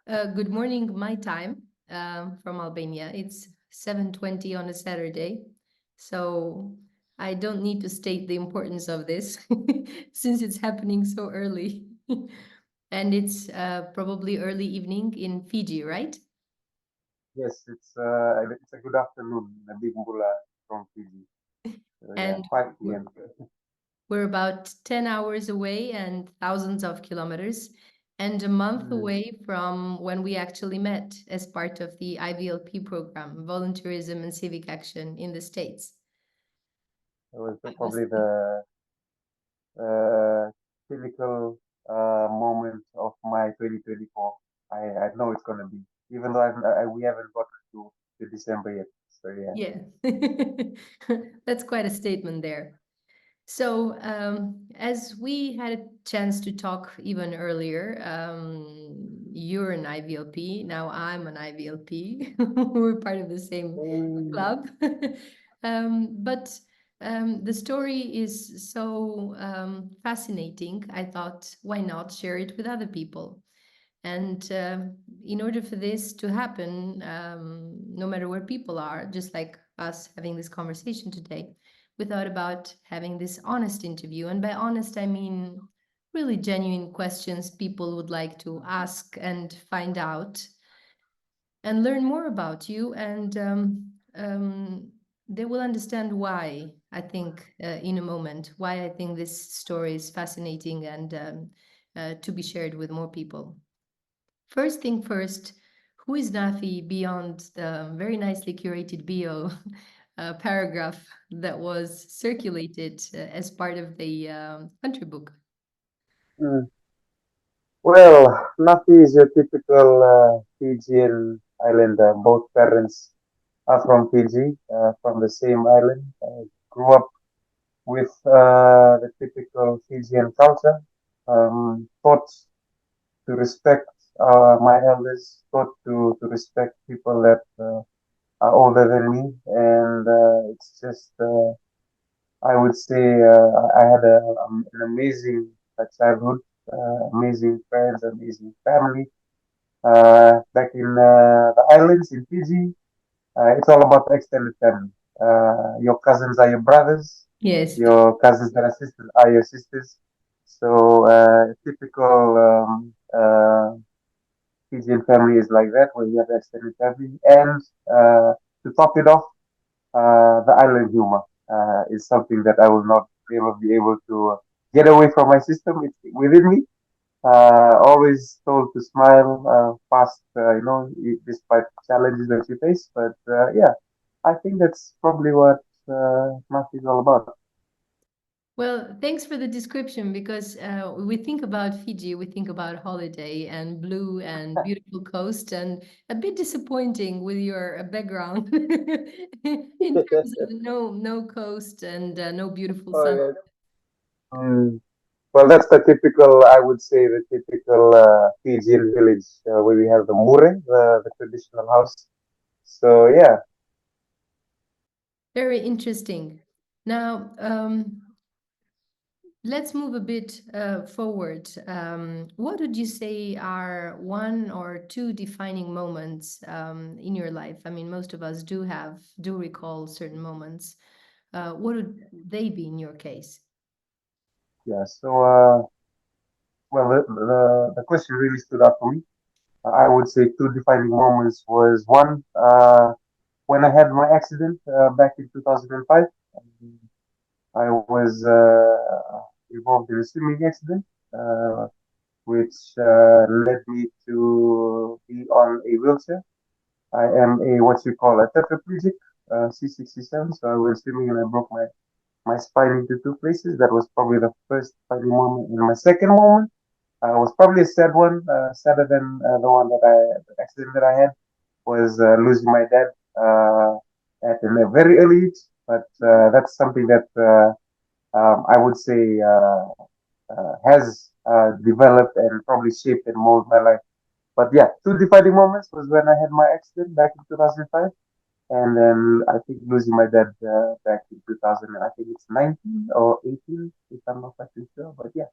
Good morning, my time from Albania. It's 7:20 on a Saturday, so I don't need to state the importance of this since it's happening so early. And it's probably early evening in Fiji, right? Yes, it's a good afternoon, Big Mbula from Fiji. So yeah, And 5 we're, p.m. we're about 10 hours away and thousands of kilometers, and a month Mm. away from when we actually met as part of the IVLP program, Volunteerism and Civic Action in the States. It was I was probably the uh, typical moment of my 2024. I know it's gonna be, even though we haven't gotten to December yet. So yeah. Yeah, that's quite a statement there. So, as we had a chance to talk even earlier, you're an IVLP. Now I'm an IVLP. We're part of the same Mm. club. But the story is so fascinating. I thought, why not share it with other people? And in order for this to happen, no matter where people are, just like us having this conversation today, we thought about having this honest interview. And by honest, I mean really genuine questions people would like to ask and find out and learn more about you. And they will understand why, I think, in a moment, why I think this story is fascinating and to be shared with more people. First thing first, who is Nafi beyond the very nicely curated bio paragraph that was circulated as part of the country book? Mm. Well, Nafi is your typical Fijian islander. Both parents are from Fiji, from the same island. Grew up with the typical Fijian culture. Taught to respect my elders, taught to respect people that are older than me, and it's just I would say I had an amazing childhood, amazing friends, amazing family. Back in the islands in Fiji, it's all about the extended family. Your cousins are your brothers. Yes. Your cousins that are sisters are your sisters. So typical Fijian family is like that, where you have the extended family. And to top it off, the island humor is something that I will not ever be able to get away from my system. It's within me. Always told to smile past, despite challenges that you face. But yeah, I think that's probably what math is all about. Well, thanks for the description because we think about Fiji, we think about holiday and blue and beautiful coast, and a bit disappointing with your background in terms of no coast and no beautiful Oh, sun. yeah. Mm. Well, that's the typical, I would say, the typical Fijian village where we have the mure, the traditional house. So yeah, Very interesting. Now, let's move a bit forward. What would you say are one or two defining moments in your life? I mean, most of us do recall certain moments. What would they be in your case? yeah. So well, the question really stood out for me. I would say two defining moments was one when I had my accident back in 2005. I was involved in a swimming accident, which led me to be on a wheelchair. I am a what you call a tetraplegic, C67. So I was swimming and I broke my spine into two places. That was probably the first funny moment. And my second moment was probably a sad one, sadder than the accident that I had was losing my dad at a very early age. But that's something that I would say has developed and probably shaped and molded my life. But yeah, two defining moments was when I had my accident back in 2005, and then I think losing my dad back in 2000. I think it's 19 or 18, if I'm not quite sure. But yeah.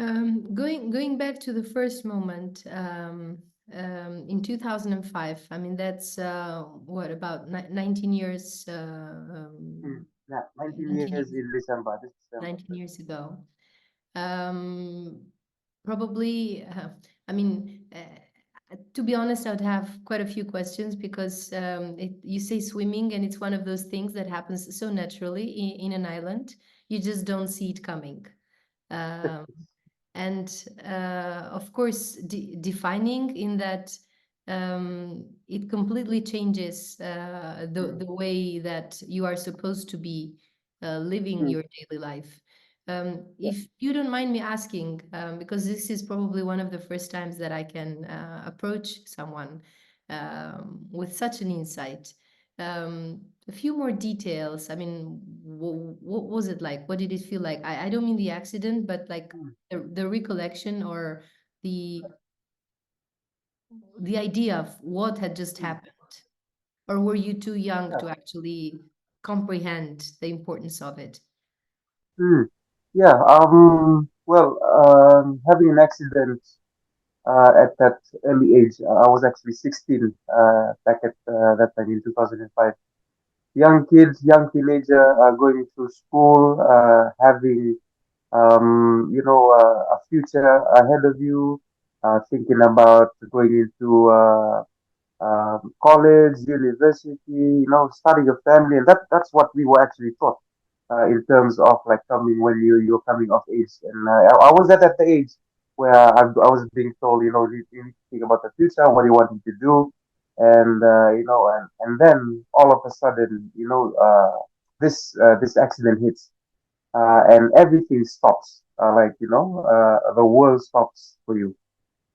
Going back to the first moment, in 2005. I mean, that's what, about 19 years, Yeah, 19 19 years years, in December. This December. 19 years ago. Um, Probably, I mean, to be honest, I would have quite a few questions because you say swimming, and it's one of those things that happens so naturally in an island. You just don't see it coming. Um, and of course, defining in that, it completely changes Mm, the way that you are supposed to be living mm, your daily life. yeah, If you don't mind me asking, because this is probably one of the first times that I can approach someone with such an insight. A few more details. I mean, what was it like? What did it feel like? I don't mean the accident, but like mm, the recollection, or the the idea of what had just mm, happened. Or were you too young yeah. to actually comprehend the importance of it? Mm, yeah. Well, having an accident at that early age, I was actually 16 back at that time in 2005. Young kids, young teenager, going through school, having a future ahead of you, thinking about going into college, university, starting a family, and that's what we were actually taught in terms of like coming when you're coming of age. And I was at the age where I was being told, you need to think about the future, what you wanting to do, and and then all of a sudden, this accident hits, and everything stops. The world stops for you.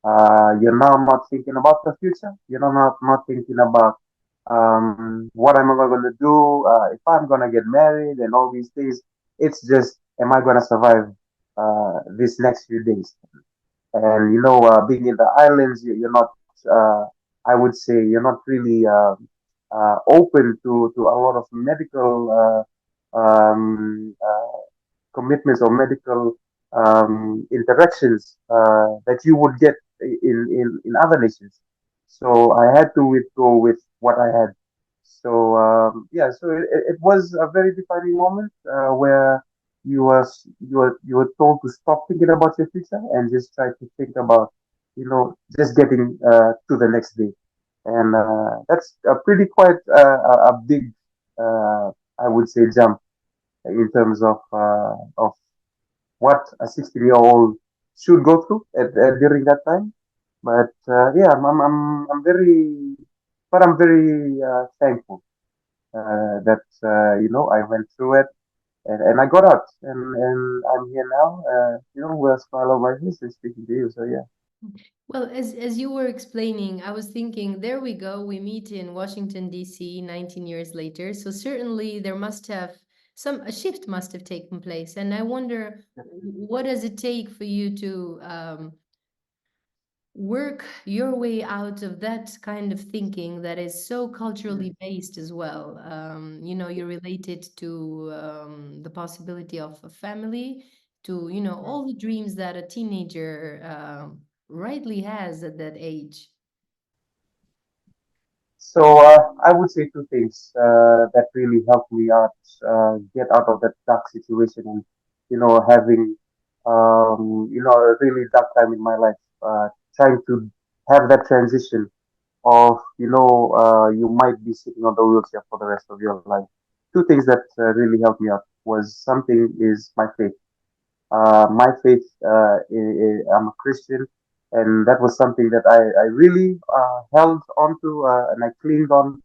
You're now not thinking about the future. You're not thinking about what am I going to do, if I'm going to get married and all these things. It's just, am I going to survive these next few days? And being in the islands, you're not. I would say you're not really open to a lot of medical commitments or medical interactions that you would get in other nations. So I had to withdraw with what I had. So yeah, so it was a very defining moment where you were told to stop thinking about your future and just try to think about just getting to the next day, and that's a pretty quite a big I would say jump in terms of what a 16-year-old should go through during that time. But yeah, I'm very, but I'm very thankful that I went through it and I got out and I'm here now. With a smile on my face and speaking to you. So yeah. Well, as you were explaining, I was thinking, there we go. We meet in Washington, D.C. 19 years later. So certainly there must have a shift must have taken place. And I wonder, what does it take for you to work your way out of that kind of thinking that is so Mm, culturally based as well? You're related to the possibility of a family, to, mm. all the dreams that a teenager rightly has at that age. So I would say two things that really helped me out get out of that dark situation and having a really dark time in my life, trying to have that transition of you might be sitting on the wheelchair for the rest of your life. Two things that really helped me out was something is my faith. My faith, I'm a Christian, and that was something that I really held onto and I clinged on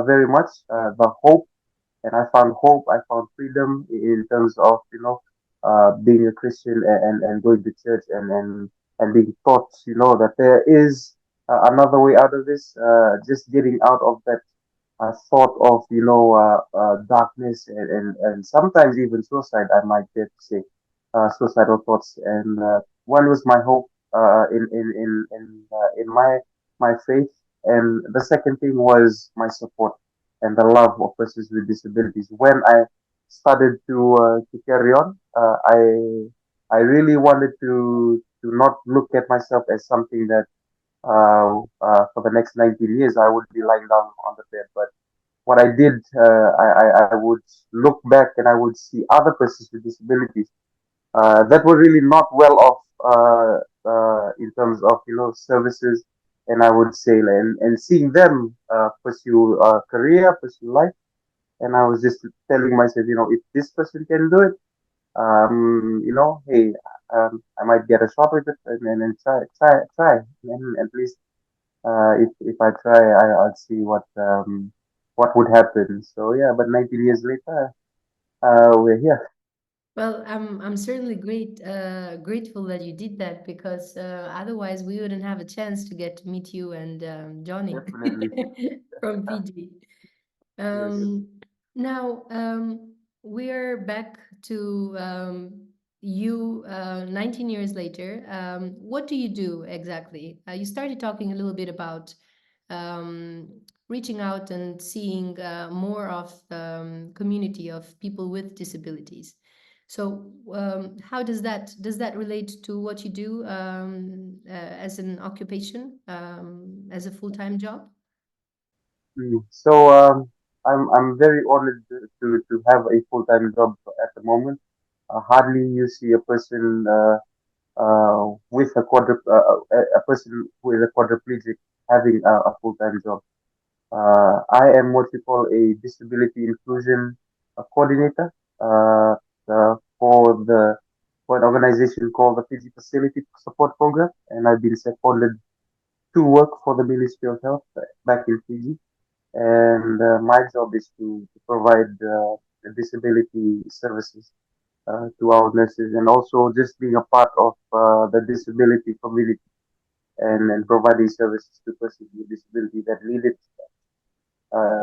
very much. The hope, and I found hope, I found freedom in terms of being a Christian and going to church and being taught that there is another way out of this. Just getting out of that thought of darkness and sometimes even suicide. I might dare to say suicidal thoughts. And one was my hope in my faith, and the second thing was my support and the love of persons with disabilities. When I started to carry on, I really wanted to not look at myself as something that for the next 19 years I would be lying down on the bed. But what I did, I would look back and I would see other persons with disabilities that were really not well off in terms of services, and I would say, and seeing them pursue a career, pursue life, and I was just telling myself, if this person can do it, hey, I might get a shot with it, and try, and at least if I try, I'll see what would happen. So yeah, but 19 years later, we're here. Well, I'm certainly grateful that you did that because otherwise we wouldn't have a chance to get to meet you and Johnny Definitely. from Fiji. Yes. Um, now we are back to you 19 years later. What do you do exactly? You started talking a little bit about um, reaching out and seeing more of the community of people with disabilities. So, how does that relate to what you do as an occupation, as a full-time job? So I'm very honored to have a full time job at the moment. Hardly you see a person with a person who is a quadriplegic having a full time job. I am what you call a disability inclusion coordinator for an organization called the Fiji Facility Support Program, and I've been seconded to work for the Ministry of Health back in Fiji. And my job is to provide disability services to our nurses, and also just being a part of the disability community, and providing services to persons with disability that need it,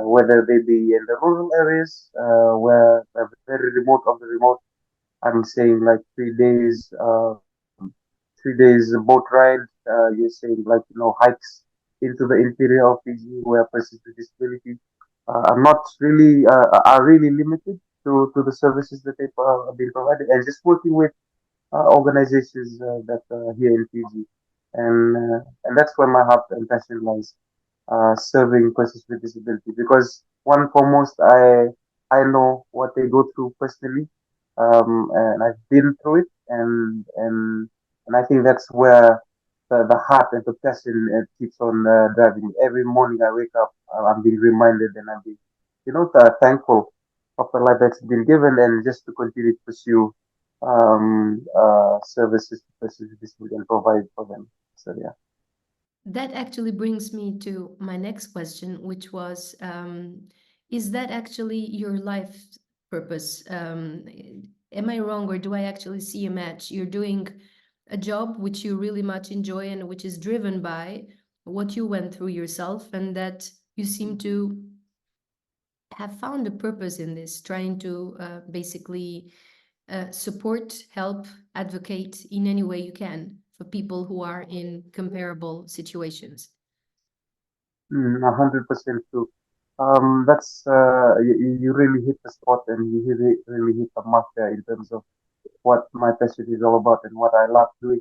whether they be in the rural areas, where they're very remote of the remote. I'm saying like 3 days, 3 days boat ride. You're saying like hikes into the interior of Fiji where persons with disability are not really are really limited to the services that they are being provided, and just working with organizations that are here in Fiji, and that's where my heart and passion lies, serving persons with disability. Because one foremost, I know what they go through personally, and I've been through it, and I think that's where the heart and the passion keeps on driving me. Every morning I wake up, I'm being reminded, and I'm being, thankful of the life that's been given, and just to continue to pursue services to persons with disability and provide for them. So yeah. That actually brings me to my next question, which was, is that actually your life purpose? Am I wrong, or do I actually see a match? You're doing a job which you really much enjoy and which is driven by what you went through yourself, and that you seem to have found a purpose in this, trying to basically support, help, advocate in any way you can for people who are in comparable situations. 100% true. That's you really hit the spot, and you really hit the mark there in terms of what my passion is all about and what I love doing.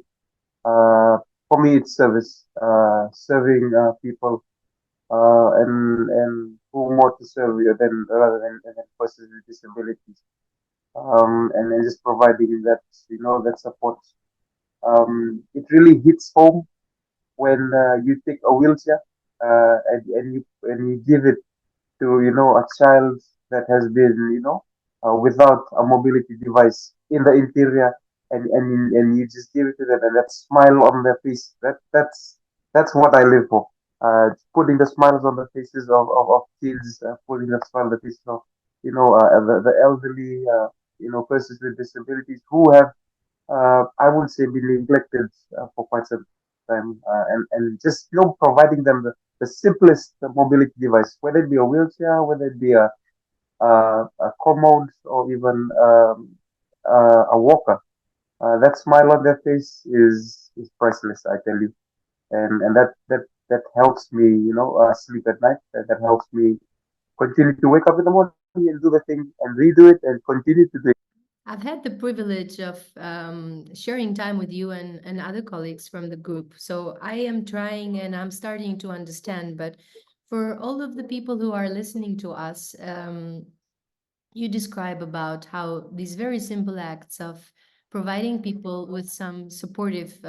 Uh, for me, it's service, serving people, and who more to serve you than rather than persons with disabilities, and then just providing that that support. It really hits home when you take a wheelchair and you give it to a child that has been without a mobility device in the interior, and you just give it to them, and that smile on their face, that's what I live for. Putting the smiles on the faces of kids, putting the smile on the faces of the elderly, persons with disabilities who have, I would say, been neglected for quite some time, and just providing them the simplest mobility device, whether it be a wheelchair, whether it be a commode, or even a walker. That smile on their face is priceless, I tell you, and that helps me, sleep at night. That helps me continue to wake up in the morning and do the thing and redo it and continue to do it. I've had the privilege of sharing time with you and other colleagues from the group. So I am trying and I'm starting to understand. But for all of the people who are listening to us, you describe about how these very simple acts of providing people with some supportive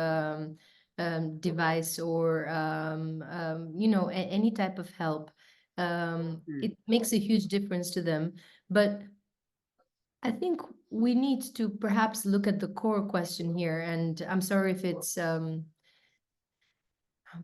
device or any type of help, Mm, it makes a huge difference to them. But I think we need to perhaps look at the core question here, and I'm sorry if it's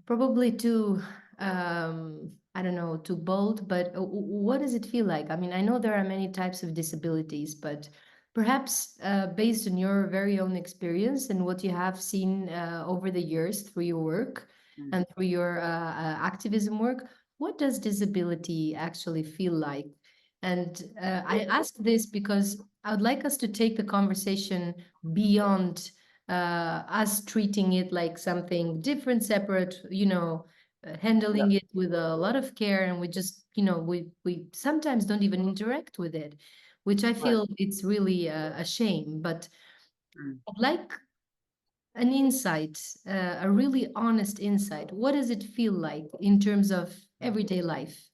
probably too, I don't know, too bold, but what does it feel like? I mean, I know there are many types of disabilities, but perhaps based on your very own experience and what you have seen over the years through your work mm, and through your activism work, what does disability actually feel like? And I ask this because I would like us to take the conversation beyond us treating it like something different, separate, yeah, handling it with a lot of care, and we just, we sometimes don't even interact with it, which I right. feel it's really a shame. But Mm, I'd like an insight, a really honest insight. What does it feel like in terms of everyday life?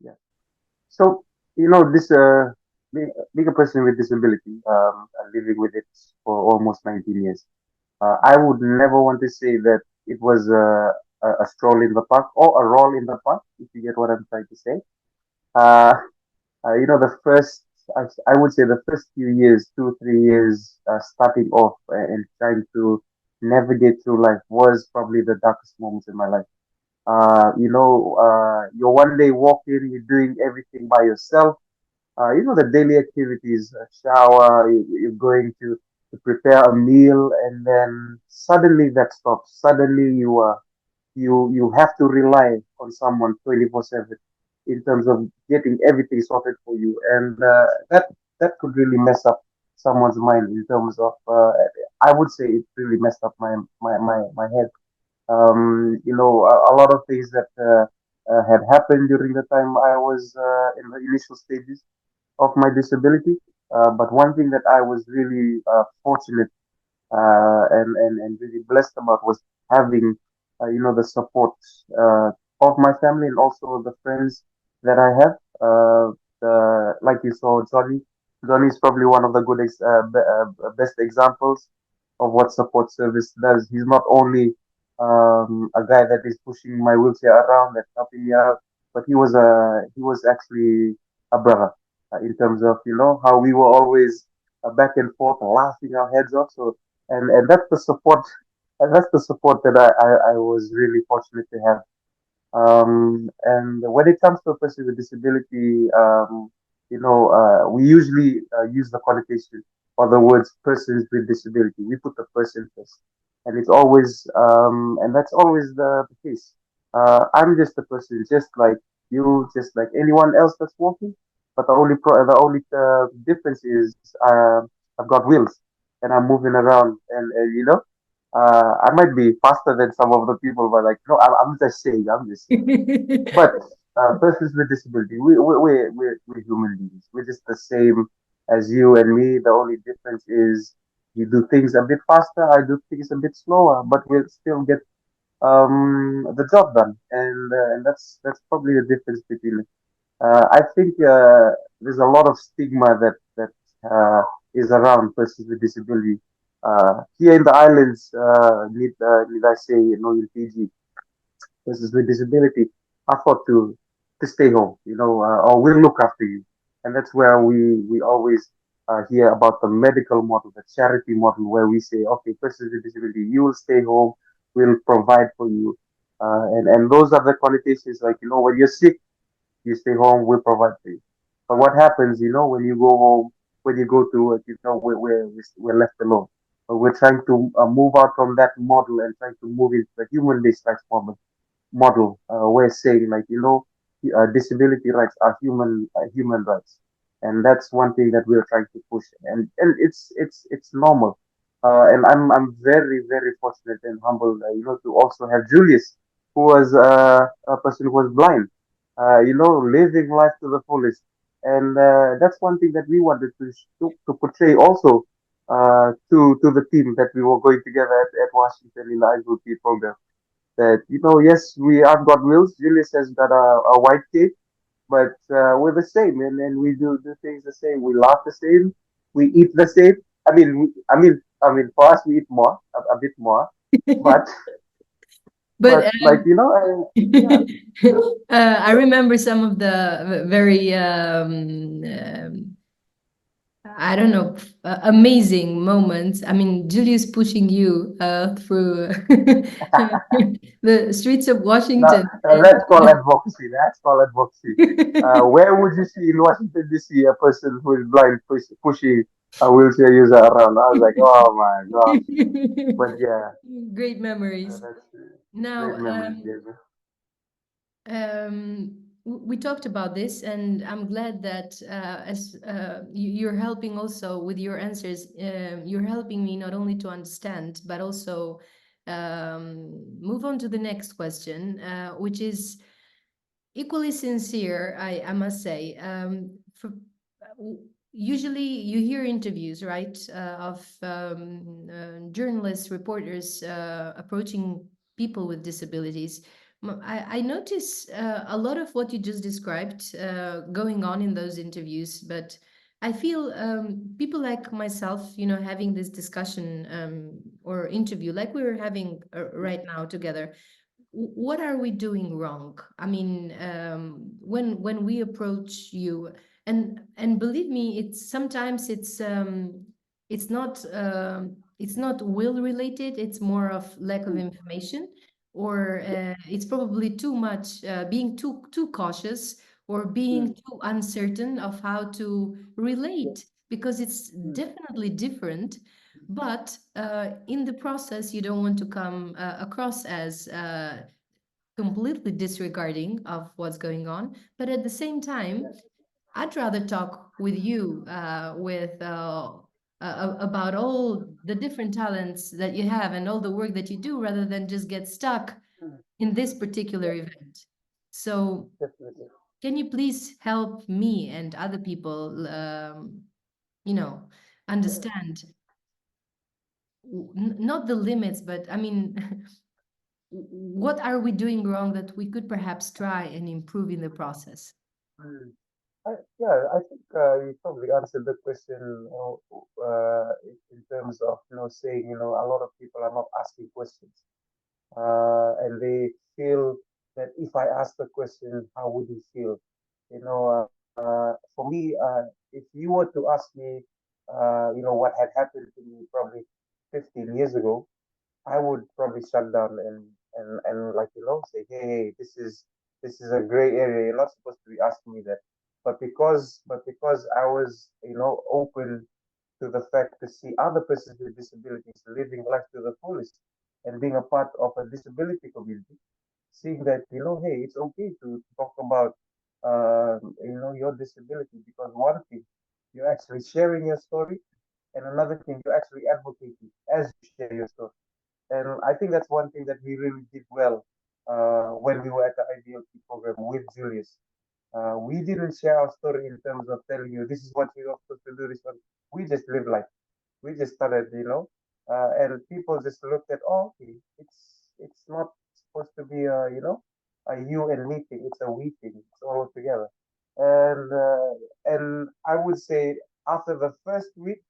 yeah. So, this being a person with disability, living with it for almost 19 years, I would never want to say that it was a stroll in the park or a roll in the park, if you get what I'm trying to say. Uh, the first, I would say the first few years, 2, 3 years, starting off and trying to navigate through life was probably the darkest moments in my life. You're one day walking, you're doing everything by yourself. The daily activities, shower, you're going to prepare a meal, and then suddenly that stops. Suddenly you have to rely on someone 24/7 in terms of getting everything sorted for you, and that could really mess up someone's mind in terms of. I would say it really messed up my head. A lot of things that had happened during the time I was in the initial stages of my disability. But one thing that I was really fortunate and really blessed about was having, the support of my family and also the friends that I have. Like you saw, Johnny. Johnny is probably one of the best examples of what support service does. He's not only a guy that is pushing my wheelchair around and helping me out, but he was actually a brother in terms of how we were always back and forth laughing our heads off. So and that's the support that I was really fortunate to have. And when it comes to a person with disability, we usually use the connotation or the words persons with disability. We put the person first, and and that's always the case. I'm just a person, just like you, just like anyone else that's walking. But the only difference is I've got wheels and I'm moving around, and I might be faster than some of the people, but like, no, I'm just saying, I'm just saying. But persons with disability, we're human beings. We're just the same as you and me. The only difference is you do things a bit faster, I do things a bit slower, but we'll still get the job done. And that's probably the difference between I think there's a lot of stigma that is around persons with disability. Here in the islands, need I say, in Fiji, persons with disability are thought to stay home, or we'll look after you, and that's where we always hear about the medical model, the charity model, where we say, okay, persons with disability, you will stay home, we'll provide for you, and those are the connotations, like when you're sick you stay home, we provide for you. But what happens, when you go home, when you go to work, we're left alone. But we're trying to move out from that model and trying to move into the human-based rights model, where saying like, disability rights are human rights, and that's one thing that we're trying to push, and it's normal. And I'm very very fortunate and humbled, to also have Julius, who was a person who was blind, living life to the fullest. and that's one thing that we wanted to portray also to the team that we were going together at Washington in the IGP program. That yes, we have got wheels. Julius has got a white cape, but we're the same, and we do things the same. We laugh the same. We eat the same. For us, we eat more, a bit more, but But like yeah, I remember some of the very I don't know, amazing moments. I mean, Julius pushing you through the streets of now, Washington. let's call advocacy. Let's call advocacy. Where would you see in Washington D.C. a person who is blind pushing a wheelchair user around? I was like, oh my gosh. But yeah, Great memories. that's great Now, memories, yeah. we talked about this, and I'm glad that as you're helping also with your answers, you're helping me not only to understand, but also move on to the next question, which is equally sincere, I must say. Usually you hear interviews, right, of journalists, reporters approaching people with disabilities. I notice a lot of what you just described going on in those interviews, but I feel people like myself, having this discussion or interview like we're having right now together, what are we doing wrong? I mean, when we approach you, and believe me, it's sometimes it's not will related. It's more of lack of information, or it's probably too much being too cautious, or being Mm, too uncertain of how to yeah, relate, because it's mm, definitely different. But in the process, you don't want to come across as completely disregarding of what's going on. But at the same time, I'd rather talk with you about all the different talents that you have and all the work that you do, rather than just get stuck mm, in this particular yeah, event. So, definitely. can you please help me and other people, you know, Yeah. understand not the limits, but I mean, what are we doing wrong that we could perhaps try and improve in the process? Mm. Yeah, I think you probably answered the question in terms of saying a lot of people are not asking questions, and they feel that if I ask the question, how would you feel? For me, if you were to ask me, what had happened to me probably 15 years ago, I would probably shut down and like say, hey, this is a gray area. You're not supposed to be asking me that. But because I was open to the fact to see other persons with disabilities living life to the fullest and being a part of a disability community, seeing that hey, it's okay to talk about your disability, because one thing, you're actually sharing your story, and another thing, you're actually advocating as you share your story. And I think that's one thing that we really did well when we were at the IDLP program with Julius. We didn't share our story in terms of telling you this is what you're supposed to do. This one, we just live life. We just started, and people just looked at, oh, okay, it's not supposed to be a you and me thing. It's a we thing. It's all together. And I would say after the first week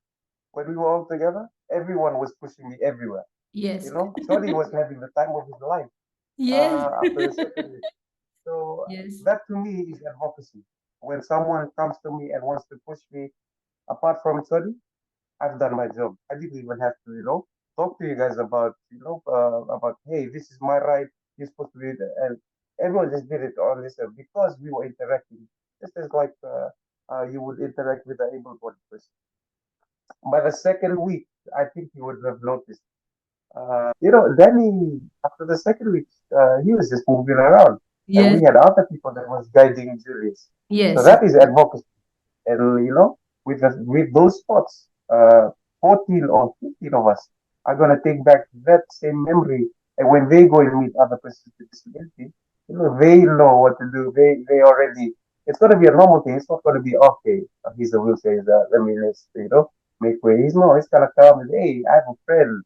when we were all together, everyone was pushing me everywhere. Yes. Shorty was having the time of his life Yes. after the second week. So Yes. that to me is advocacy. When someone comes to me and wants to push me, apart from study, I've done my job. I didn't even have to, talk to you guys about, about, hey, this is my right. You're supposed to be, and everyone just did it on this because we were interacting, just as like you would interact with an able-bodied person. By the second week, I think you would have noticed. Danny, after the second week, he was just moving around, and Yes. we had other people that was guiding Julius. So Yes. that is advocacy, and with those thoughts, 14 or 15 of us are gonna take back that same memory, and when they go and meet other persons with disability, they know what to do. They already It's gonna be a normal thing. It's not gonna be okay. He's a wheelchair user. Let me just make way. He's no. He's gonna come and hey, I have a friend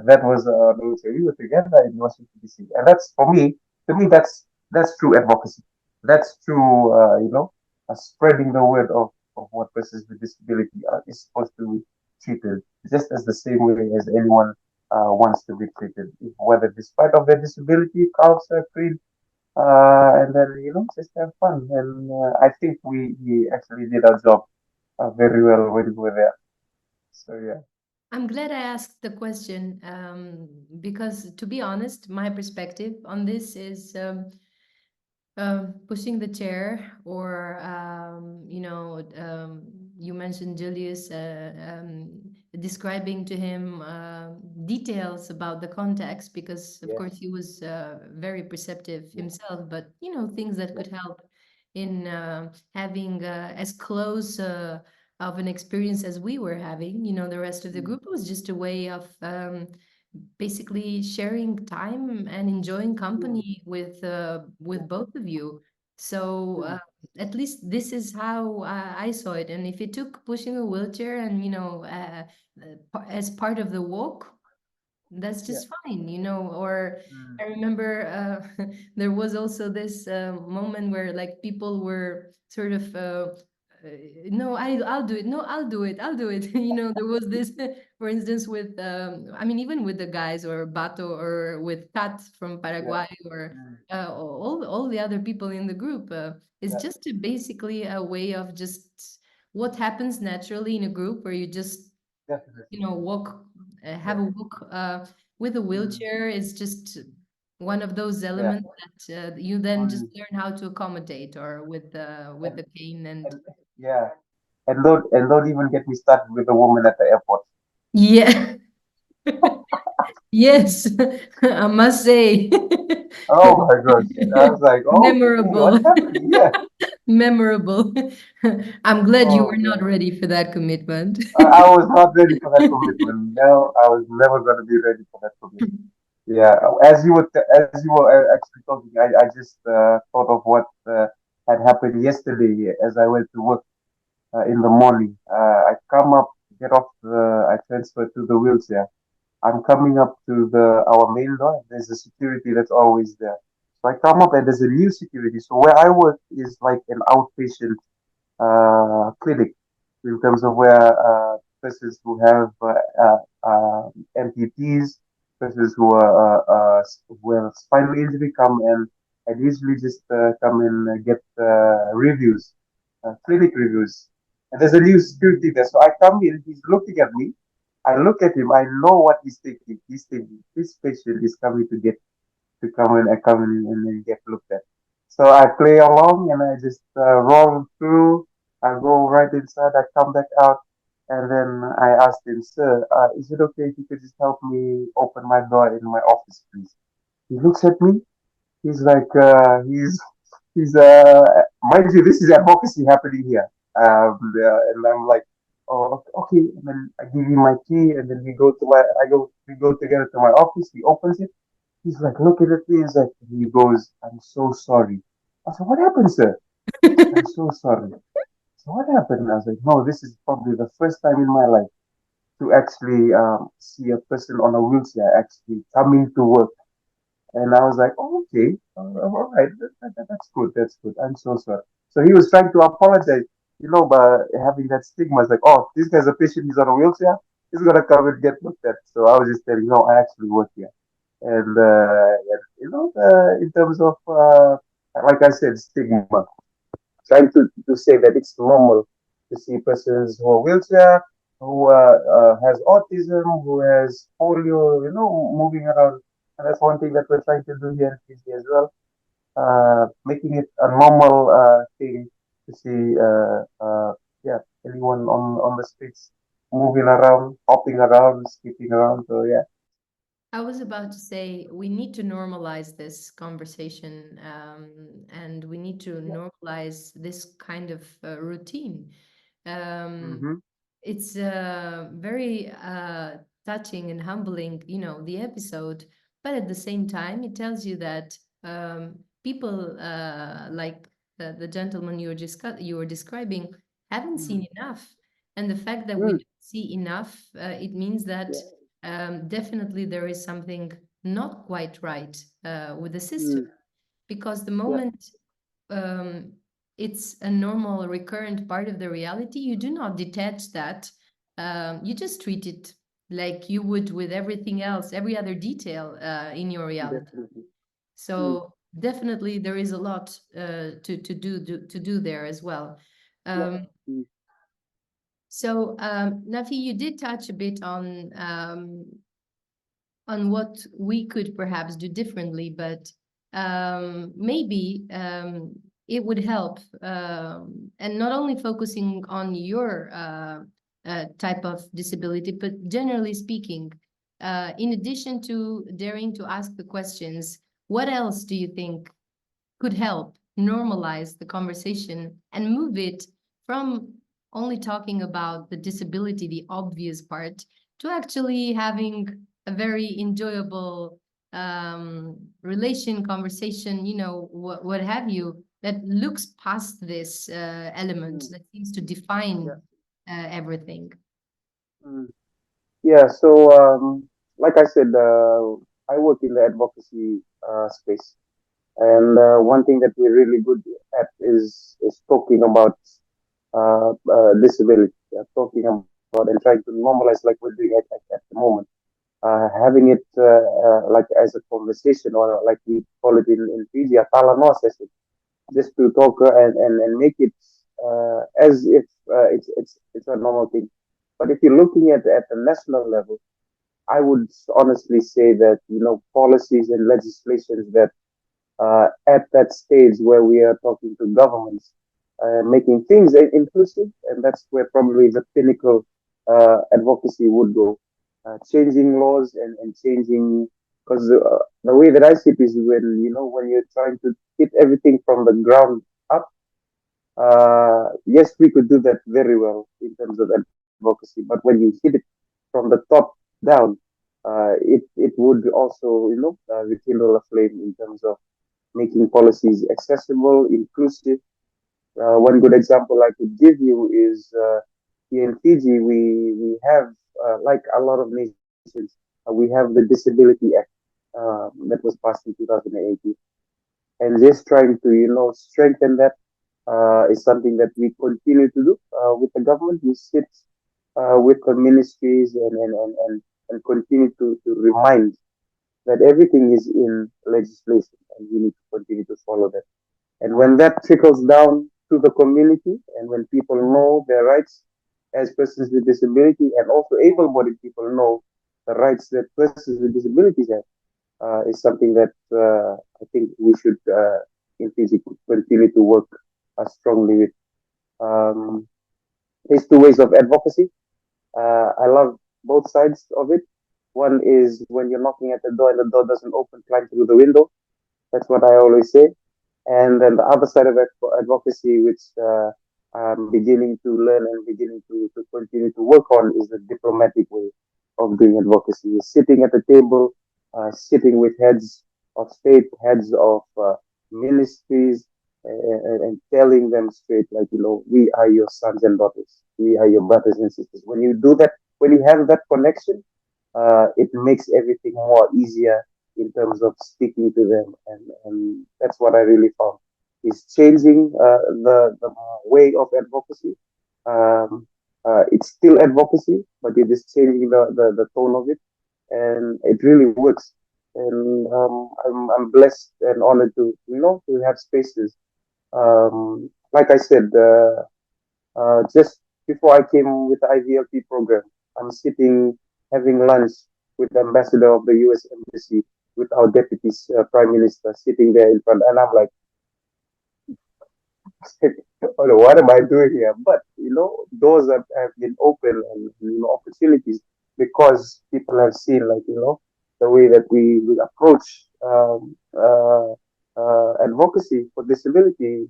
that was on a wheelchair. We were together in Washington D.C. And that's for me. To me, that's true advocacy. That's true. Spreading the word of what persons with disability is supposed to be treated, just as the same way as anyone wants to be treated, whether despite of their disability, culture, creed, and then just have fun. And I think we actually did our job very well when we were there. So yeah, I'm glad I asked the question, because, to be honest, my perspective on this is, pushing the chair, or you mentioned Julius, describing to him details about the context, because of yeah, course he was very perceptive yeah, himself, but things that yeah, could help in having as close of an experience as we were having. The rest of the mm, group, was just a way of basically sharing time and enjoying mm, company with yeah, both of you. So mm, at least this is how I saw it. And if it took pushing a wheelchair and as part of the walk, that's yeah, just fine, or mm, I remember there was also this moment where, like, people were sort of no, I'll do it, no, I'll do it. There was this for instance, with I mean, even with the guys, or Bato, or with Kat from yeah, Paraguay, or mm, all the other people in the group. It's yeah, just basically a way of just what happens naturally in a group, where you just definitely, walk, have yeah, a walk with a mm, wheelchair is just one of those yeah, elements that you then just mm, learn how to accommodate, or with and the cane. And and yeah, and don't even get me started with the woman at the airport. yeah. Yes, I must say. Oh my gosh, I was like, okay, Memorable. what's happening here? Memorable. I'm glad you Oh were not man. ready for that commitment. I was not ready for that commitment. No, I was never going to be ready for that commitment. Yeah, as you were actually talking, I just thought of what had happened yesterday as I went to work in the morning. I come up, get off I transfer to the wheelchair. I'm coming up to the our main door. There's a security that's always there. So I come up and there's a new security. So where I work is like an outpatient clinic in terms of where persons who have amputees, persons who have spinal injury come and usually just come and get reviews, clinic reviews. And there's a new security there. So I come in, he's looking at me. I look at him, I know what he's thinking. He's thinking, this patient is coming to come in and then get looked at. So I play along and I just roll through. I go right inside. I come back out, and then I asked him, "Sir, is it okay if you could just help me open my door in my office, please?" He looks at me. He's like, he's mind you, this is advocacy happening here. And I'm like, oh, okay. And then I give him my key, and then we go together to my office. He opens it. He's like looking at me. He goes, "I'm so sorry." I said, "What happened, sir?" "I'm so sorry." So what happened? I was like, "No, this is probably the first time in my life to actually see a person on a wheelchair actually coming to work." And I was like, "Oh, okay, all right, that's good, that's good. I'm so sorry." So he was trying to apologize, by having that stigma. It's like, "Oh, this guy's a patient. He's on a wheelchair. He's gonna come and get looked at." So I was just telling, "No, I actually work here." And in terms of like I said, stigma, trying to say that it's normal to see persons who are wheelchair, who has autism, who has polio, moving around. And that's one thing that we're trying to do here in Fiji as well, making it a normal thing to see yeah, anyone on the streets moving around, hopping around, skipping around. So yeah. I was about to say, we need to normalize this conversation, and we need to Yeah. normalize this kind of routine. Um, Mm-hmm. it's very touching and humbling, the episode, but at the same time, it tells you that people like the gentleman you were describing, haven't mm, seen enough. And the fact that we mm, don't see enough, it means that yeah, definitely there is something not quite right with the system. mm, Because the yeah, moment um, it's a normal, recurrent part of the reality, you do not detach that. You just treat it like you would with everything else, every other detail in your reality. definitely. Mm, So definitely there is a lot to do there as well. yeah, Um, mm, Nafi, you did touch a bit on what we could perhaps do differently, but maybe it would help, and not only focusing on your type of disability, but generally speaking, in addition to daring to ask the questions, what else do you think could help normalize the conversation and move it from only talking about the disability, the obvious part, to actually having a very enjoyable relation, conversation, what have you, that looks past this element mm, that seems to define yeah. everything. Mm. Yeah, so like I said, I work in the advocacy space, and one thing that we're really good at is talking about disability, talking about and trying to normalize like we're doing at the moment, having it like as a conversation, or like we call it in Fiji, a tala no session, just to talk and make it as if it's a normal thing. But if you're looking at the national level, I would honestly say that policies and legislations that at that stage where we are talking to governments, making things inclusive, and that's where probably the pinnacle advocacy would go. Changing laws and changing, because the way that I see it is when you're trying to hit everything from the ground up. Yes, we could do that very well in terms of advocacy, but when you hit it from the top down, it would also rekindle a flame in terms of making policies accessible, inclusive. One good example I could give you is here in Fiji, we have, like a lot of nations, we have the Disability Act that was passed in 2018. And just trying to, strengthen that is something that we continue to do with the government. We sit with the ministries and continue to remind that everything is in legislation and we need to continue to follow that. And when that trickles down to the community and when people know their rights as persons with disability, and also able-bodied people know the rights that persons with disabilities have, is something that I think we should in Fiji continue to work strongly with. Um, there's two ways of advocacy. I love both sides of it. One is when you're knocking at the door and the door doesn't open, climb through the window. That's what I always say. And then the other side of advocacy, which I'm beginning to learn and beginning to continue to work on, is the diplomatic way of doing advocacy. Sitting at the table, sitting with heads of state, heads of ministries, and telling them straight, like, we are your sons and daughters. We are your brothers and sisters. When you do that, when you have that connection, it makes everything more easier in terms of speaking to them, and that's what I really found is changing the way of advocacy. It's still advocacy, but you're just changing the tone of it, and it really works. And I'm blessed and honored to have spaces. Like I said, just before I came with the IVLP program, I'm sitting having lunch with the ambassador of the U.S. Embassy, with our deputy prime minister sitting there in front, and I'm like, oh, no, what am I doing here? But doors have been open, and opportunities, because people have seen, like, the way that we approach advocacy for disability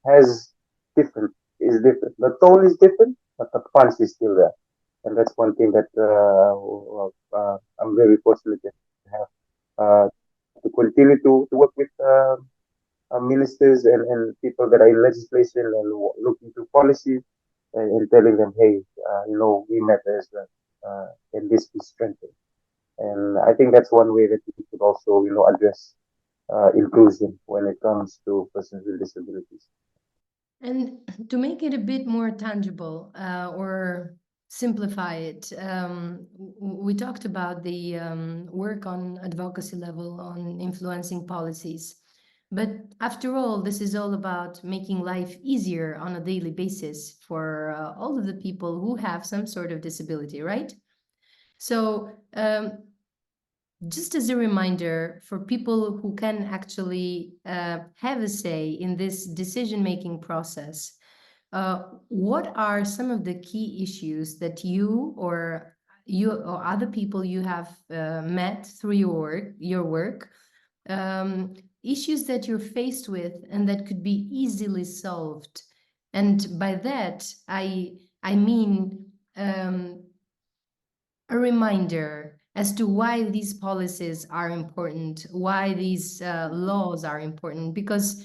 has different is different. The tone is different, but the punch is still there, and that's one thing that I'm very fortunate to have to continue to work with ministers and people that are in legislation and looking to policy and telling them, hey, we matter as well, and this be strengthened. And I think that's one way that we could also, address inclusion when it comes to persons with disabilities. And to make it a bit more tangible, or simplify it, we talked about the work on advocacy level on influencing policies. But after all, this is all about making life easier on a daily basis for all of the people who have some sort of disability, right? So, just as a reminder for people who can actually have a say in this decision-making process, what are some of the key issues that you or other people you have met through your work, um, issues that you're faced with and that could be easily solved? And by that, I mean a reminder as to why these policies are important, why these laws are important, because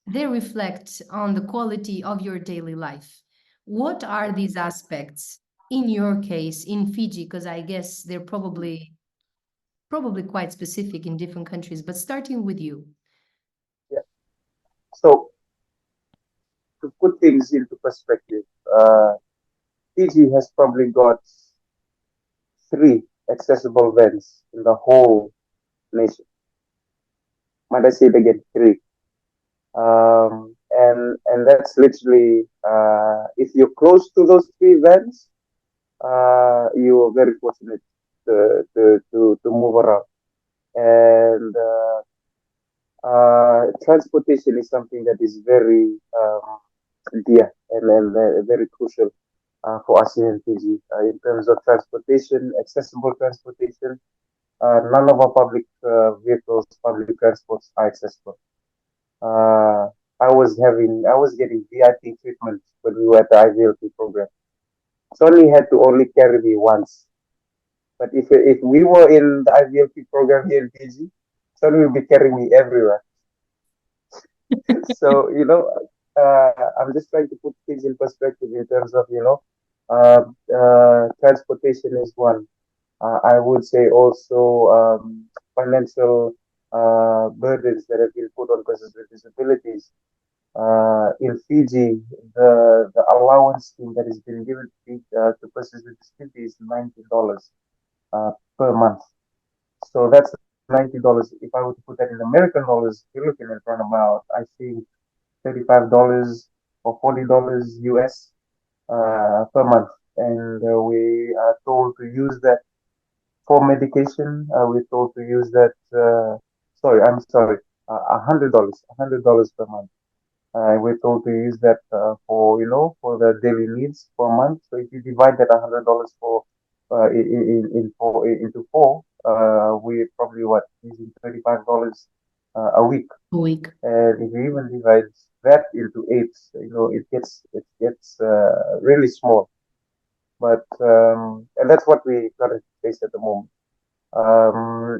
they reflect on the quality of your daily life. What are these aspects in your case in Fiji? Because I guess they're probably quite specific in different countries, but starting with you. Yeah. So to put things into perspective, uh, Fiji has probably got three accessible vents in the whole nation. Might I say it again? Three. And that's literally if you're close to those three vents, you are very fortunate to move around. And transportation is something that is very dear and very crucial for us here in Fiji in terms of transportation, accessible transportation. None of our public vehicles, public transports are accessible. Uh, I was getting VIP treatment when we were at the IVLP program. Sonny had to only carry me once. But if we were in the IVLP program here in Fiji, Sonny will be carrying me everywhere. So, I'm just trying to put things in perspective in terms of, transportation is one. I would say also financial burdens that have been put on persons with disabilities. In Fiji, the allowance scheme that has been given to persons with disabilities is $19 per month. So that's $90. If I were to put that in American dollars, you're looking at around about, I think, $35 or $40 US per month. And we are told to use that for medication. We're told to use that. Sorry, I'm sorry. $100 per month. We're told to use that for for the daily needs per month. So if you divide that $100 for into four, we're probably what using $35 a week. A week. And if you even divide that into eight, it gets really small. But and that's what we currently face at the moment.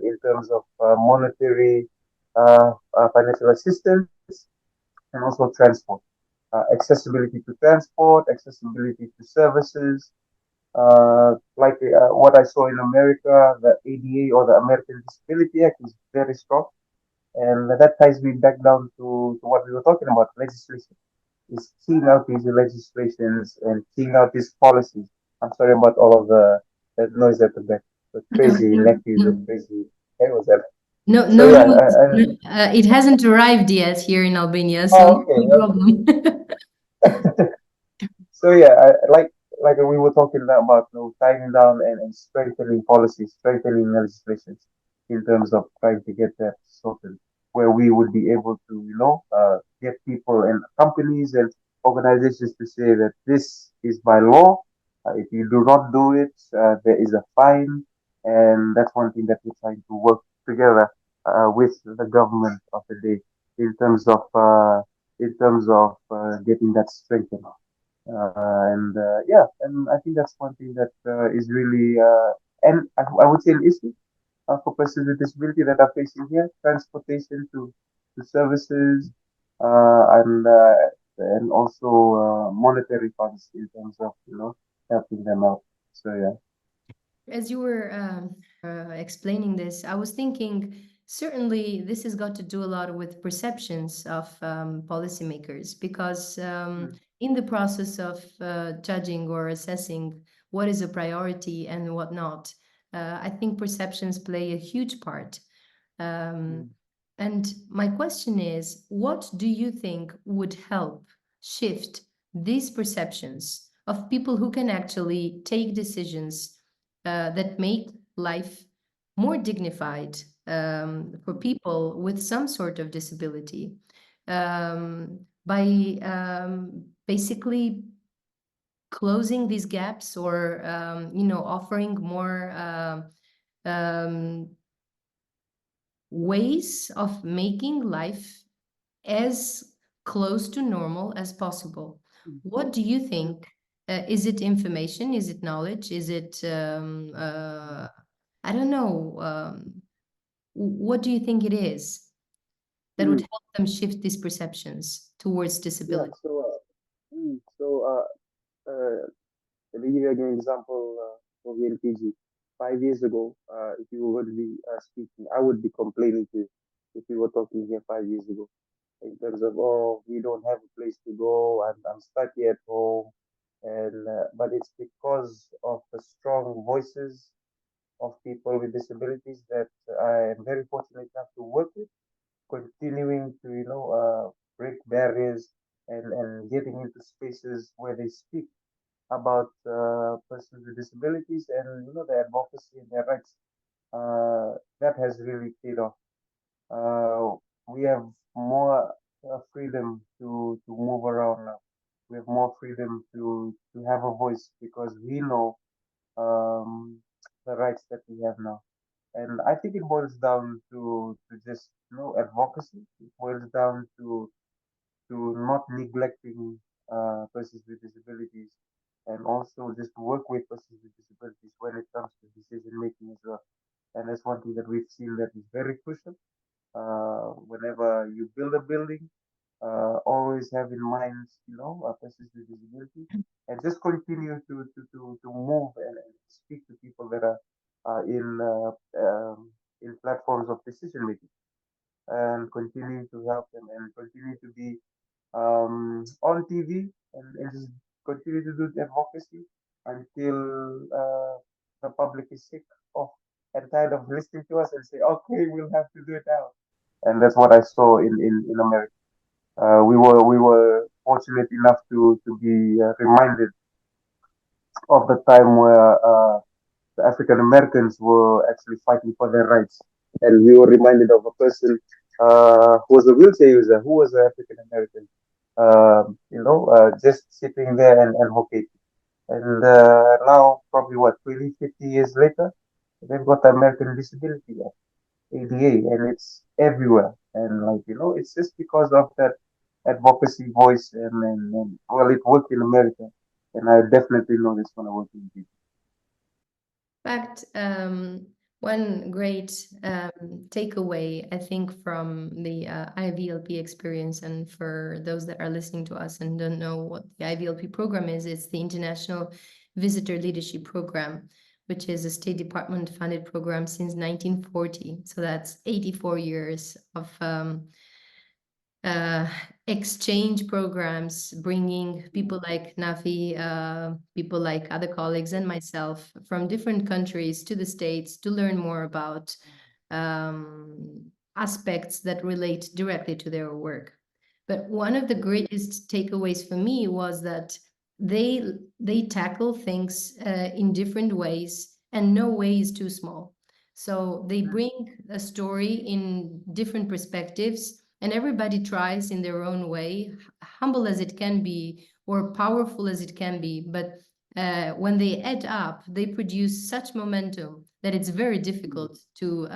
In terms of monetary financial assistance and also transport, accessibility to transport, accessibility to services. Like what I saw in America, the ADA or the American Disability Act is very strong. And that ties me back down to what we were talking about legislation. Is keying out these legislations and keying out these policies. I'm sorry about all of that noise at the back. The No, crazy no, nephews, the no, crazy. Hey, was that? no, So no, yeah, no. and It hasn't arrived yet here in Albania, so oh, no okay, problem. so yeah, like we were talking about, tying down and strengthening policies, strengthening legislations in terms of trying to get that sorted, where we would be able to, get people and companies and organizations to say that this is by law. If you do not do it, there is a fine, and that's one thing that we're trying to work together with the government of the day in terms of getting that strengthened. And yeah, and I think that's one thing that is really and I would say an issue for persons with disability that are facing here transportation too. to services, and also monetary funds in terms of helping them out. So yeah. As you were explaining this, I was thinking certainly this has got to do a lot with perceptions of policymakers because in the process of judging or assessing what is a priority and what not, I think perceptions play a huge part. Um, Mm, and my question is, what do you think would help shift these perceptions of people who can actually take decisions that make life more dignified for mm, people with some sort of disability by basically closing these gaps or offering more um, ways of making life as close to normal as possible. mm. What do you Yeah. think? Is it information? Is it knowledge? Is it, Mm, I don't know. What do you think it is that would mm. help them shift these perceptions towards Yeah. disability? Let me give you an example for here in Fiji. 5 years ago, if you were going to be speaking, I would be complaining to you if we were talking here 5 years ago in terms of, oh, we don't have a place to go, and I'm stuck here at home. And but it's because of the strong voices of people with disabilities that I am very fortunate enough to work with, continuing to break barriers and getting into spaces where they speak about persons with disabilities and their advocacy and their rights. That has really paid off. Uh, we have more freedom to move around now. We have more freedom to have a voice because we know um, the rights that we have now. And I think it boils down to just advocacy. It boils down to not neglecting persons with disabilities and also just work with persons with disabilities when it comes to decision making as well. And that's one thing that we've seen that is very crucial. Whenever you build a building, always have in mind, persons with disability, and just continue to move and speak to people that are in platforms of decision making and continue to help them and continue to be on TV and just continue to do the advocacy until the public is sick of and tired of listening to us and say, okay, we'll have to do it now. And that's what I saw in America. We were fortunate enough to be reminded of the time where the African Americans were actually fighting for their rights, and we were reminded of a person who was a wheelchair user, who was an African American, just sitting there and advocating. And now, probably what, 20, 50 years later, they've got the American Disability Act, ADA, and it's everywhere. And it's just because of that advocacy voice, and well, it worked in America, and I definitely know it's gonna work in Fiji. Fact, one great takeaway, I think, from the IVLP experience, and for those that are listening to us and don't know what the IVLP program is, it's the International Visitor Leadership Program, which is a State Department funded program since 1940. So that's 84 years of uh, exchange programs, bringing people like Nafi, people like other colleagues, and myself from different countries to the States to learn more about aspects that relate directly to their work. But one of the greatest takeaways for me was that they they tackle things in different ways, and no way is too small. So they bring a story in different perspectives, and everybody tries in their own way, humble as it can be or powerful as it can be. But when they add up, they produce such momentum that it's very difficult to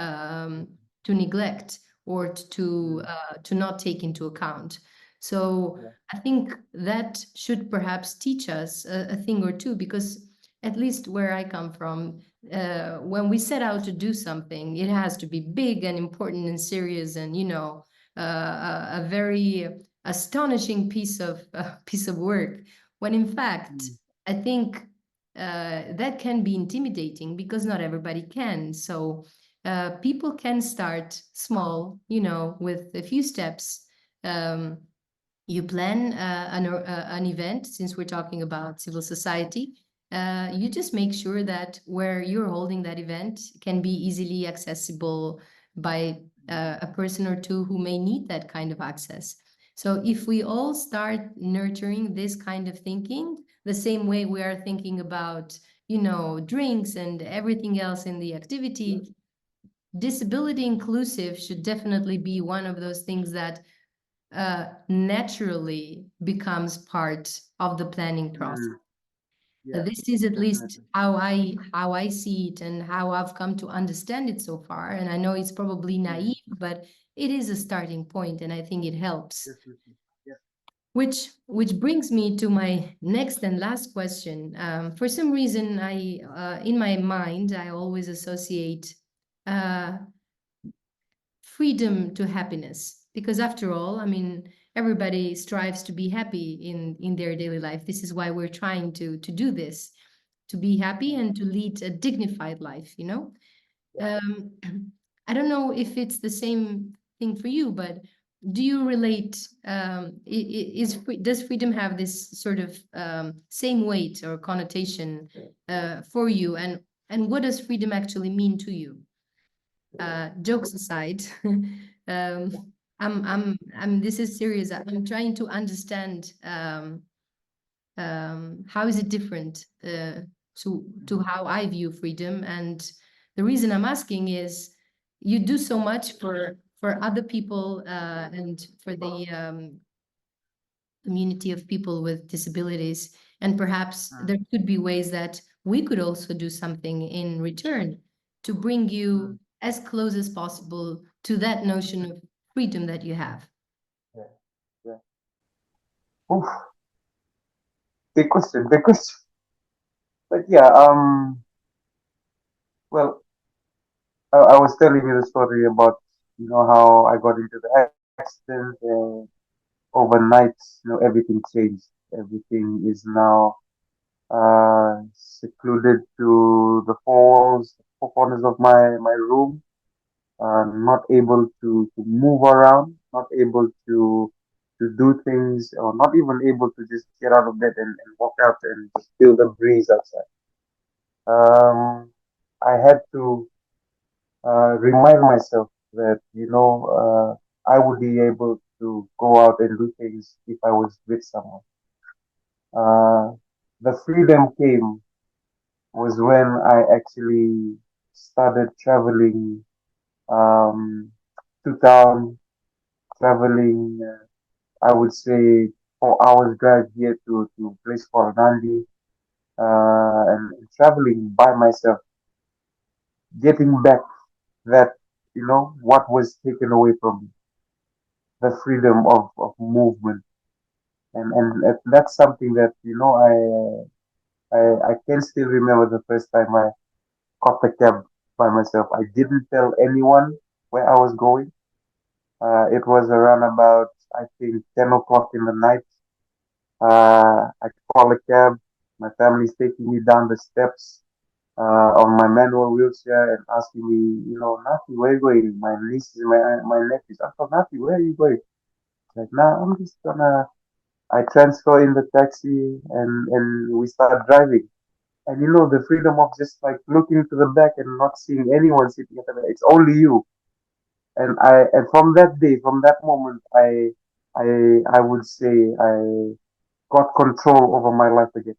neglect or to not take into account. So Yeah. I think that should perhaps teach us a thing or two, because at least where I come from, when we set out to do something, it has to be big and important and serious and, a very astonishing piece of work, when in fact mm, I think that can be intimidating because not everybody can. So people can start small, with a few steps. Um, you plan an event, since we're talking about civil society. You just make sure that where you're holding that event can be easily accessible by a person or two who may need that kind of access. So if we all start nurturing this kind of thinking, the same way we are thinking about, drinks and everything else in the activity, disability inclusive should definitely be one of those things that naturally becomes part of the planning process. mm, yeah, This is at least definitely. how I see it and how I've come to understand it so far. And I know it's probably Yeah, naive, but it is a starting point, and I think it helps. definitely. Yeah. Which brings me to my next and last question. For some reason, in my mind I always associate uh, freedom to happiness, because after all, I mean, everybody strives to be happy in their daily life. This is why we're trying to do this, to be happy Mm, and to lead a dignified life. yeah. um, I don't know if it's the same thing for you, but do you relate, does freedom have this sort of same weight or connotation for you, and what does freedom actually mean to you? Jokes aside, this is serious. I'm trying to understand how is it different to Mhm. how I view freedom. And the reason I'm asking is you do so much for other people and for the community of people with disabilities. And perhaps Mm, there could be ways that we could also do something in return to bring mm, you as close as possible to that notion of freedom that you have. yeah, yeah. Oof, big question, big question. But yeah, well, I was telling you the story about, how I got into the accident and overnight, everything changed. Everything is now secluded to the four walls, four corners of my room. Not able to move around, not able to do things, or not even able to just get out of bed and walk out and just feel the breeze outside. Um, I had to remind myself that I would be able to go out and do things if I was with someone. Uh, the freedom came was when I actually started traveling um, to town, traveling. I would say 4 hours drive here to a place called Nandi, and traveling by myself, getting back that what was taken away from me, the freedom of movement, and that's something that I can still remember the first time I caught the cab by myself. I didn't tell anyone where I was going. It was around about, I think, 10 o'clock in the night. I call a cab. My family's taking me down the steps on my manual wheelchair and asking me, Nafi, where are you going? My nieces, my nephews. I thought, Nafi, where are you going? Like, nah, I'm just gonna. I transfer in the taxi and we start driving. And the freedom of just like looking to the back and not seeing anyone sitting at the back. It's only you. And from that day, from that moment, I would say I got control over my life again.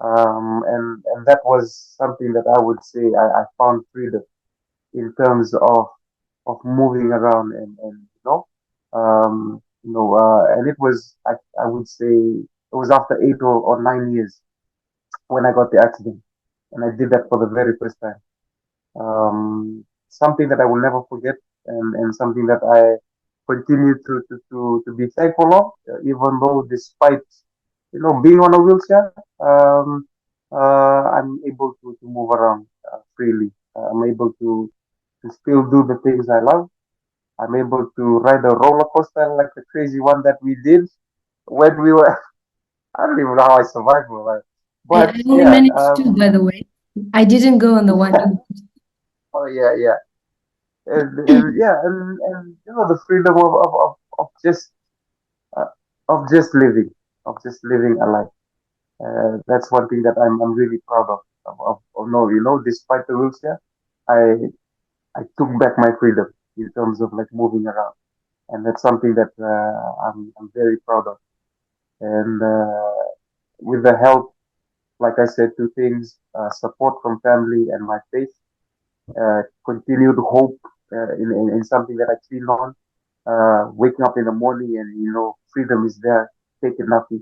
And that was something that I would say I found freedom in terms of moving around and and it was I would say it was after 8 or 9 years when I got the accident, and I did that for the very first time. Something that I will never forget, and something that I continue to be thankful of, even though despite being on a wheelchair, I'm able to move around freely. I'm able to still do the things I love, I'm able to ride a roller coaster like the crazy one that we did when we were. I don't even know how I survived my life, I but only yeah, managed two, by the way. I didn't go on the one you. oh yeah, yeah, and yeah, and you know the freedom of uh, just living, of just living a life. That's one thing that I'm really proud of no, you know, despite the wheelchair, I I took back my freedom in terms of like moving around, and that's something that I'm very proud of. And with the help, like I said, two things: support from family and my faith, continued hope in something that I lean on. Waking up in the morning and you know freedom is there. Take it, Nafi,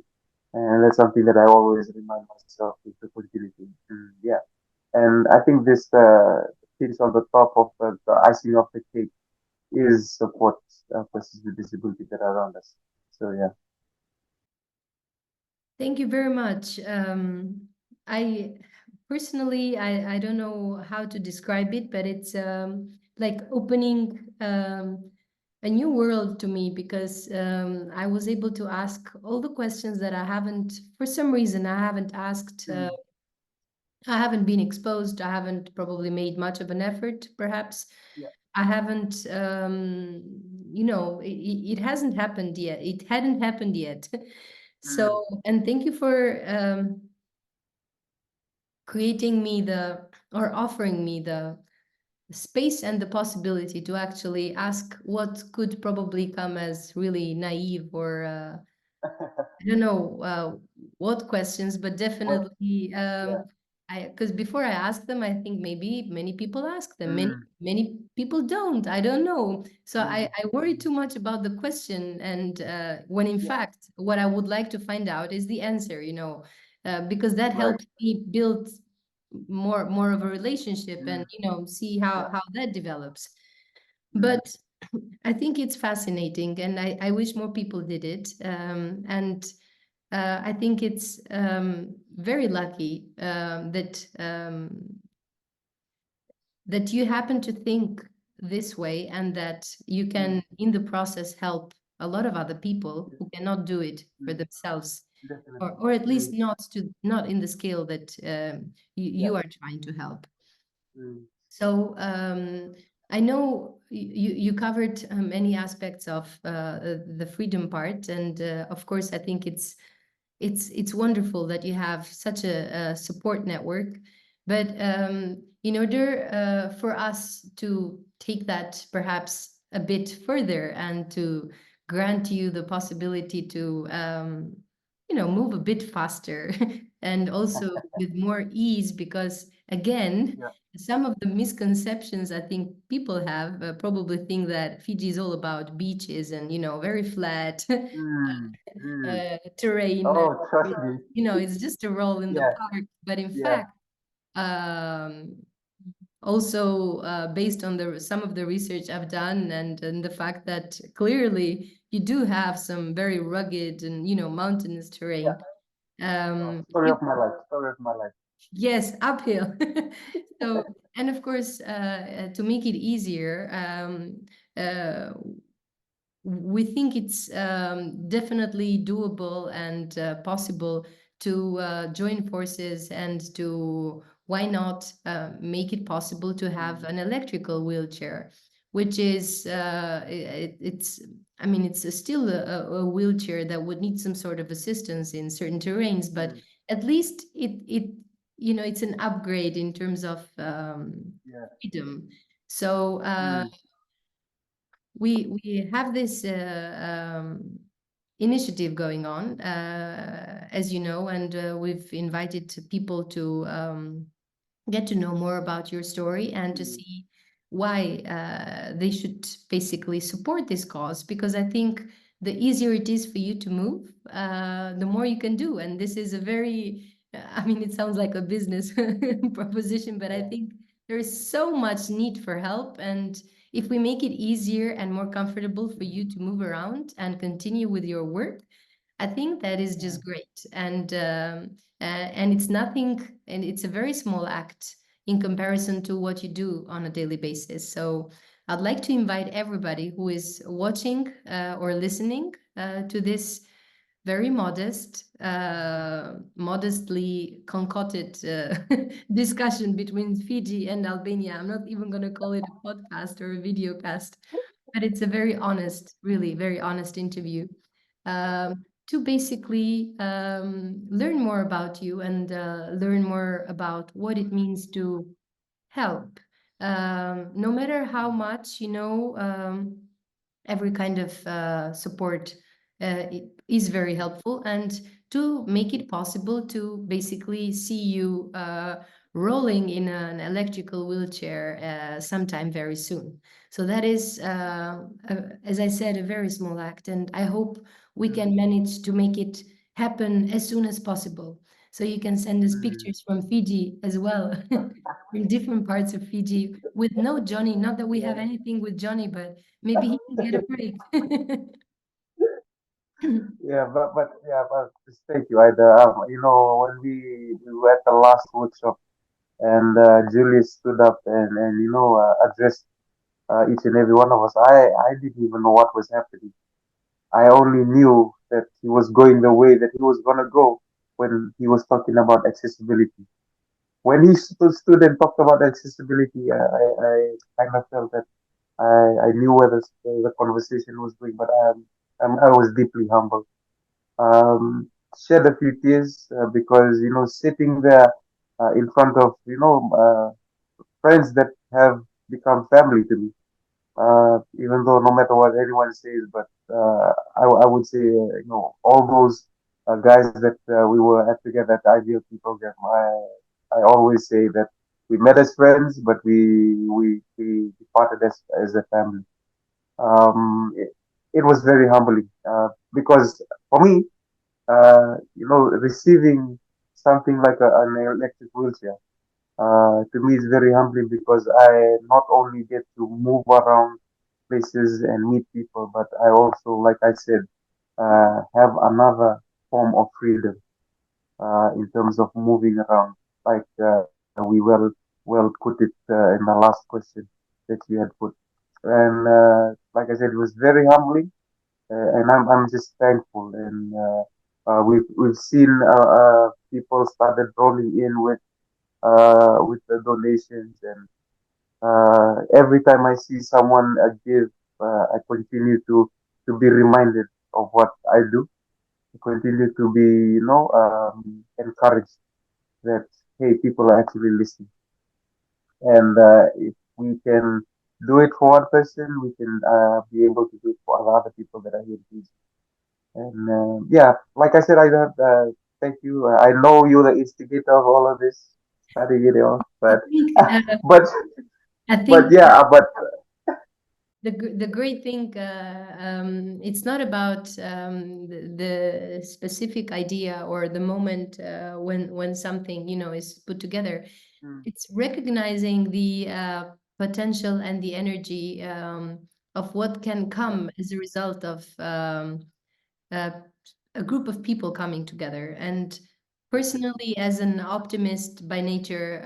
and that's something that I always remind myself to continue to. Yeah, and I think this things on the top of the icing of the cake is support persons with disability that are around us. So yeah. Thank you very much. I personally, I don't know how to describe it, but it's like opening a new world to me because I was able to ask all the questions that I haven't, for some reason, I haven't asked. Mm, I haven't been exposed. I haven't probably made much of an effort, perhaps. yeah. I haven't, it hasn't happened yet. It hadn't happened yet. Mm, So, and thank you for creating me or offering me the space and the possibility to actually ask what could probably come as really naive or I don't know what questions, but what? definitely Yeah. because before I ask them, I think maybe many people ask them. Many Mm, many people don't. I don't know. So mm, I worry mm, too much about the question, and when in yeah. fact what I would like to find out is the answer. Because that Right. helps me build more of a relationship, and Mm, see yeah. how that develops. Mm, But I think it's fascinating, and I wish more people did it. And I think it's very lucky that you happen to think this way, and that you mm, can, in the process, help a lot of other people yeah. who cannot do it for Mm, themselves, definitely. or at least Mm, not in the scale that yeah. you are trying to help. Mm, So I know you covered many aspects of the freedom part, and of course, I think it's wonderful that you have such a support network. But in order for us to take that perhaps a bit further and to grant you the possibility to move a bit faster and also with more ease, because again, yeah. some of the misconceptions I think people have probably think that Fiji is all about beaches and very flat Mm, mm. terrain. Oh, trust me. It's just a roll in the Yeah. park. But in Yeah. fact, um, also based on the some of the research I've done, and the fact that clearly you do have some very rugged and mountainous Yeah. terrain. Oh, Um, story it, of my life. Story of my life. yes, uphill. So, and of course, to make it easier, uh, we think it's definitely doable and possible to join forces, and to why not make it possible to have Mm, an electrical wheelchair, which is it's I mean it's still a wheelchair that would need some sort of assistance in certain terrains, but mm, at least it's an upgrade in terms of yeah. freedom. So Mm, we have this initiative going on, as you know, and we've invited people to get to know more about your story and to mm, see why they should basically support this cause. Because I think the easier it is for you to move, the more you can do. And this is a very, I mean, it sounds like a business proposition, but I yeah. think there is so much need for help. And if we make it easier and more comfortable for Mm, you to move around and continue with your work, I think that is just mm, great. And it's nothing, and it's a very small act. in comparison to what you do on a daily basis. So I'd like to invite everybody who is watching or listening to this very modestly concocted discussion between Fiji and Albania. I'm not even going to call it a podcast or a video cast, but it's a very honest, really very honest interview to basically learn more about you and learn more about what it means to help. No matter how much, every kind of support is very helpful, and to make it possible to basically see you rolling in an electrical wheelchair sometime very soon. So that is, as I said, a very small act, and I hope we can manage to make it happen as soon as possible. So you can send us Mm. pictures from Fiji as well, in different parts of Fiji with no Johnny. Not that we have Yeah. anything with Johnny, but maybe he can get a break. But thank you. When we were at the last workshop, and Julius stood up and addressed each and every one of us. I didn't even know what was happening. I only knew that he was going the way that he was gonna go when he was talking about accessibility. When he stood and talked about accessibility, I kind of felt that I knew where the conversation was going, but I was deeply humbled. Shed a few tears because sitting there in front of friends that have become family to me. Even though no matter what anyone says, but I would say all those guys that we were at together at the IVLP program. I always say that we met as friends, but we departed as a family. It was very humbling because for me, receiving something like an electric wheelchair to me is very humbling because I not only get to move around places and meet people, but I also, like I said, have another form of freedom in terms of moving around, like we well put it in the last question that you had put. And like I said, it was very humbling, and I'm just thankful. And we've seen people started rolling in with the donations, and every time I see someone give, I continue to be reminded of what I do. I continue to be, encouraged that hey, people are actually listening, and if we can do it for one person, we can be able to do it for other people that are here. And yeah, like I said, I don't. Thank you. I know you're the instigator of all of this, starting it off, I but think but I but think yeah, but the great thing it's not about the specific idea or the moment when something is put together. mm, It's recognizing the potential and the energy of what can yeah, come as a result of uh, a group of people coming together. And definitely. personally, as an optimist by nature,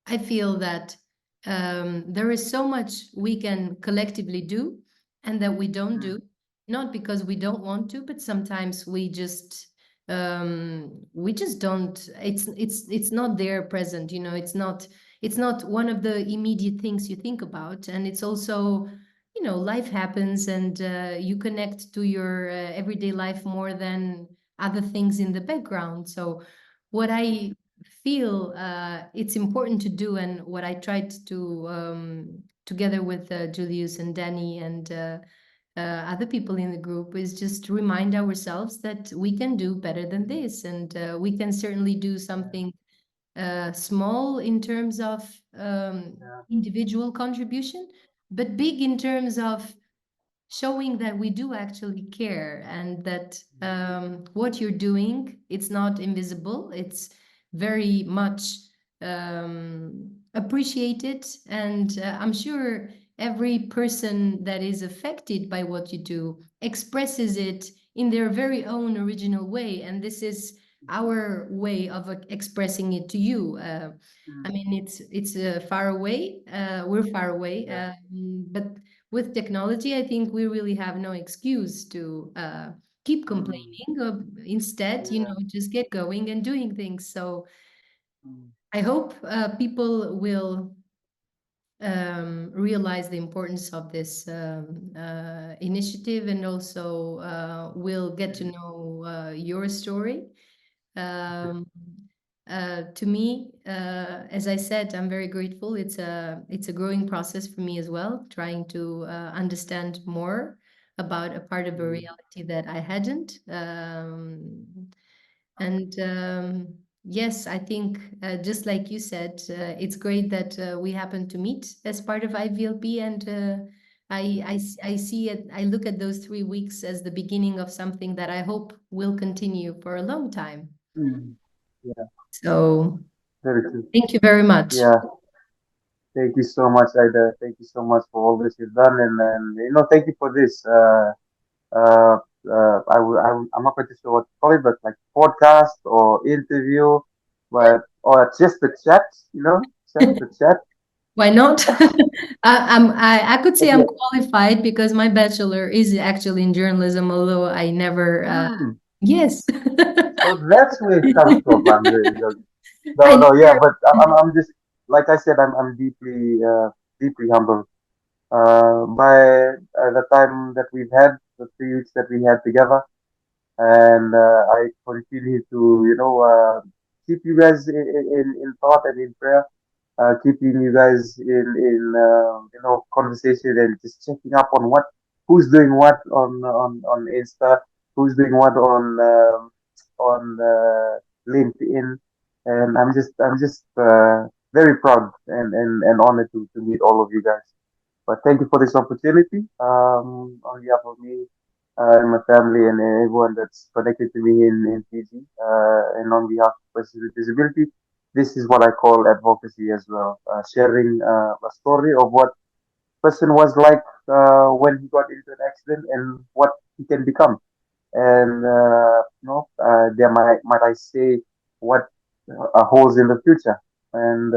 I feel that there is so much we can collectively do and that we don't Mm, do, not because we don't want to, but sometimes we just don't. It's not there present. It's not one of the immediate things you think about, and it's also life happens, and you connect to your everyday life more than other things in the background. So what I feel it's important to do, and what I tried to together with Julius and Danny and other people in the group, is just to remind ourselves that we can do better than this, and we can certainly do yeah, something small in terms of yeah, individual contribution, but big in terms of showing that we do actually care, and that mm, what you're doing, it's not invisible, it's very much appreciated, and I'm sure every person that is affected by what you do expresses it in their very own original way, and this is our way of expressing it to you. I Mm, mean, it's far away. We're far away, yeah. but with technology, I think we really have no excuse to keep Mm, complaining. Instead, yeah. just get going and doing things. So Mm, I hope people will realize the importance of this initiative, and also will get to mhm, know your story. okay. Um, to me, as I said, I'm very grateful. It's a growing process for me as well, trying to understand more about a part of a Mm, reality that I hadn't. And yes, I think just like you said, it's great that we happen to meet as part of IVLP, and I see it. I look at those 3 weeks as the beginning of something that I hope will continue for a long time. mm, yeah, So very true. thank you very much. Yeah, thank you so much, Ida. Thank you so much for all this you've done, and thank you for this. Uh, I'm not quite sure what to call it, but like podcast or interview, or just the chat, just the chat. Why not? I could But say I'm yeah, qualified because my bachelor is actually in journalism, although I never. mm, Yes. so that's where it comes from. I'm really joking. I No, no, yeah, never. but I'm just like I said, I'm deeply, deeply humbled by the time that we've had, the 3 weeks that we had together, and I continue to, keep you guys in thought and in prayer, keeping you guys in conversation and just checking up on who's doing what on Insta, who's doing what on LinkedIn, and I'm just very proud and honored to meet all of you guys. But thank you for this opportunity. On behalf of me and my family and everyone that's connected to me in Fiji, and on behalf of persons with disability, this is what I call advocacy as well. Sharing a story of what person was like when he got into an accident and what he can become, and there might I say what holds in the future, and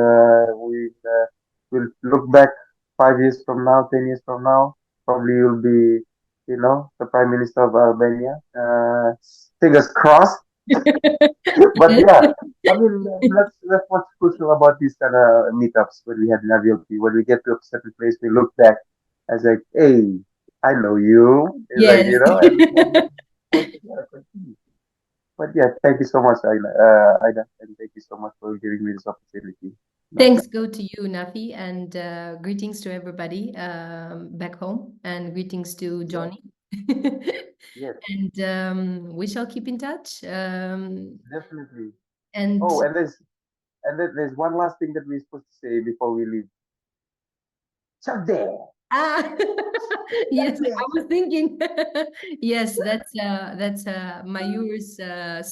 we'll look back 5 years from now, 10 years from now, probably you'll be, the Prime Minister of Albania. Fingers crossed. But Yes. yeah, I mean, that's what's crucial about these kind of meetups when we had in Avioti. When we get to a certain place, we look back as like, hey, I know you. It's like, Yes. and continue. But yeah, thank you so much, Ida, and thank you so much for giving me this opportunity, Nafi. Thanks go to you, Nafi, and greetings to everybody back home, and greetings to Yeah, Johnny. yes, And we shall keep in touch. definitely. And Oh, and there's one last thing that we're supposed to say before we leave. Chuck there, ah, Chuck yes, I there. was thinking. Yes, that's Mayur's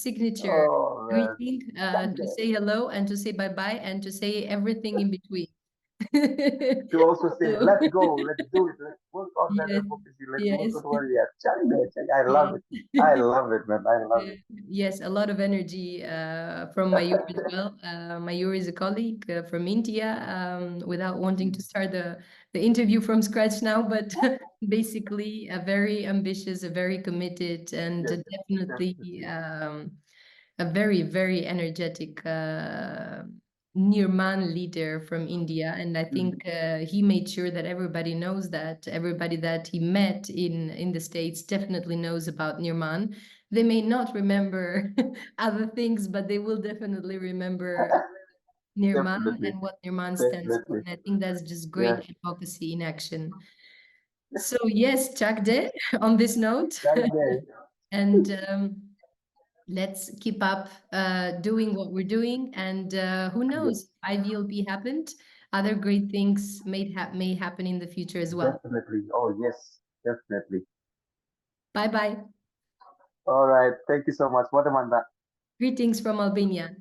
signature Oh man, greeting Chuck to there. say hello and to say bye bye and to say everything in between. To also say, So, let's go, let's do it, let's work on that yes, advocacy, let's work yes. on what we have. Chuck there, Chuck. I love Yes. it. I love it, man. I love it. Yes, a lot of energy from Mayur as well. Mayur is a colleague from India, without wanting to start the interview from scratch now, but basically a very ambitious, a very committed, and Yes, definitely definitely. a very, very energetic Nirman leader from India. And I Mm. think he made sure that everybody knows that. Everybody that he met in the States definitely knows about Nirman. They may not remember other things, but they will definitely remember Nirman Definitely, and what Nirman stands for. definitely. And I think that's just Yeah, great advocacy in action. So yes, Chak De on this note. Chuck there. And let's keep up doing what we're doing. And who Yes, knows, IVLP happened. Other great things may happen in the future as well. definitely. Oh yes, definitely. Bye bye. All right. Thank you so much. What am I? Greetings from Albania.